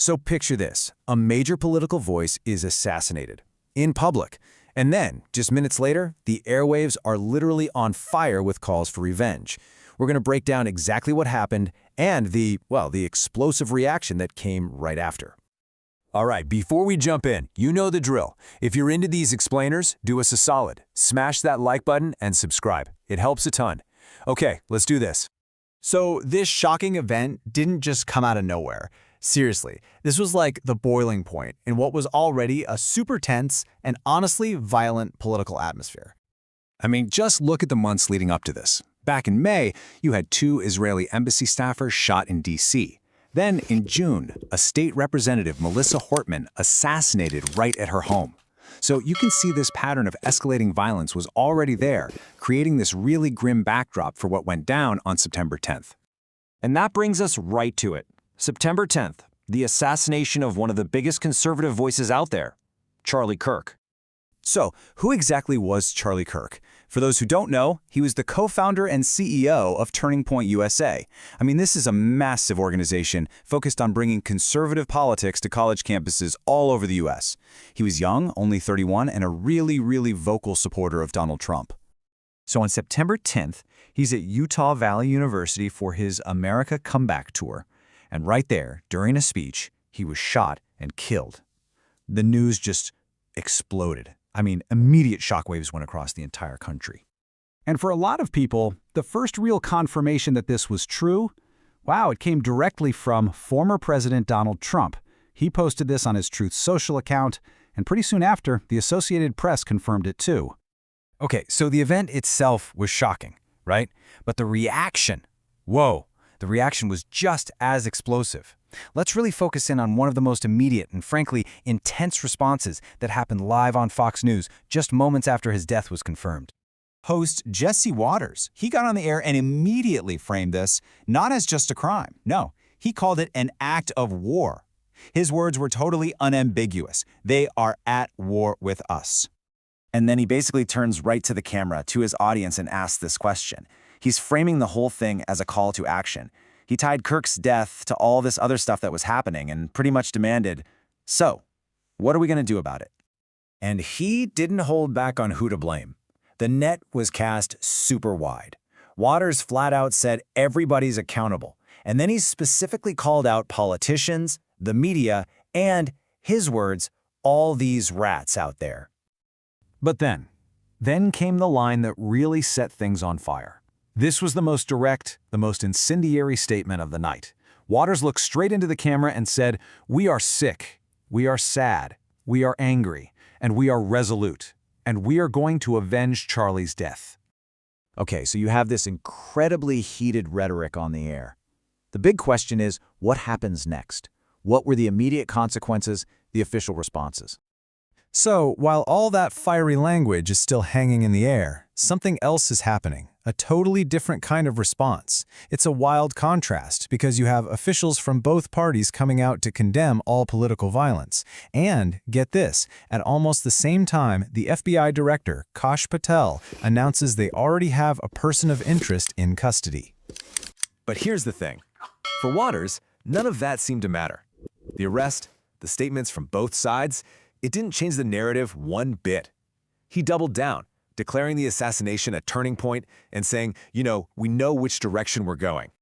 So picture this. A major political voice is assassinated. In public. And then, just minutes later, the airwaves are literally on fire with calls for revenge. We're going to break down exactly what happened and the explosive reaction that came right after. All right, before we jump in, you know the drill. If you're into these explainers, do us a solid. Smash that like button and subscribe. It helps a ton. Okay, let's do this. So this shocking event didn't just come out of nowhere. Seriously, this was like the boiling point in what was already a super tense and honestly violent political atmosphere. I mean, just look at the months leading up to this. Back in May, you had 2 Israeli embassy staffers shot in D.C. Then, in June, a state representative, Melissa Hortman, assassinated right at her home. So you can see this pattern of escalating violence was already there, creating this really grim backdrop for what went down on September 10th. And that brings us right to it. September 10th, the assassination of one of the biggest conservative voices out there, Charlie Kirk. So, who exactly was Charlie Kirk? For those who don't know, he was the co-founder and CEO of Turning Point USA. I mean, this is a massive organization focused on bringing conservative politics to college campuses all over the U.S. He was young, only 31, and a really vocal supporter of Donald Trump. So on September 10th, he's at Utah Valley University for his America Comeback Tour. And right there, during a speech, he was shot and killed. The news just exploded. I mean, immediate shockwaves went across the entire country. And for a lot of people, the first real confirmation that this was true, it came directly from former President Donald Trump. He posted this on his Truth Social account, and pretty soon after, the Associated Press confirmed it too. Okay, so the event itself was shocking, right? But the reaction, the reaction was just as explosive. Let's really focus in on one of the most immediate and frankly intense responses that happened live on Fox News just moments after his death was confirmed. Host Jesse Waters, he got on the air and immediately framed this not as just a crime. No, he called it an act of war. His words were totally unambiguous. They are at war with us. And then he basically turns right to the camera, to his audience, and asks this question. He's framing the whole thing as a call to action. He tied Kirk's death to all this other stuff that was happening and pretty much demanded, so, what are we going to do about it? And he didn't hold back on who to blame. The net was cast super wide. Waters flat out said everybody's accountable. And then he specifically called out politicians, the media, and, his words, all these rats out there. But then came the line that really set things on fire. This was the most direct, the most incendiary statement of the night. Waters looked straight into the camera and said, "We are sick, we are sad, we are angry, and we are resolute, and we are going to avenge Charlie's death." Okay, so you have this incredibly heated rhetoric on the air. The big question is, what happens next? What were the immediate consequences, the official responses? So, while all that fiery language is still hanging in the air, something else is happening, a totally different kind of response. It's a wild contrast because you have officials from both parties coming out to condemn all political violence. And, get this, at almost the same time, the FBI director, Kash Patel, announces they already have a person of interest in custody. But here's the thing. For Waters, none of that seemed to matter. The arrest, the statements from both sides, it didn't change the narrative one bit. He doubled down, declaring the assassination a turning point and saying, we know which direction we're going.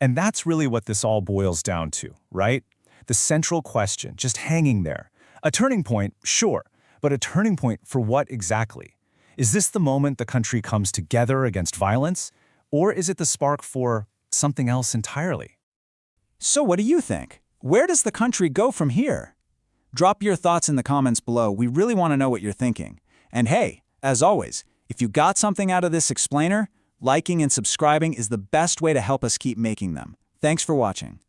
And that's really what this all boils down to, right? The central question, just hanging there. A turning point, sure, but a turning point for what exactly? Is this the moment the country comes together against violence? Or is it the spark for something else entirely? So what do you think? Where does the country go from here? Drop your thoughts in the comments below. We really want to know what you're thinking. And hey, as always, if you got something out of this explainer, liking and subscribing is the best way to help us keep making them. Thanks for watching.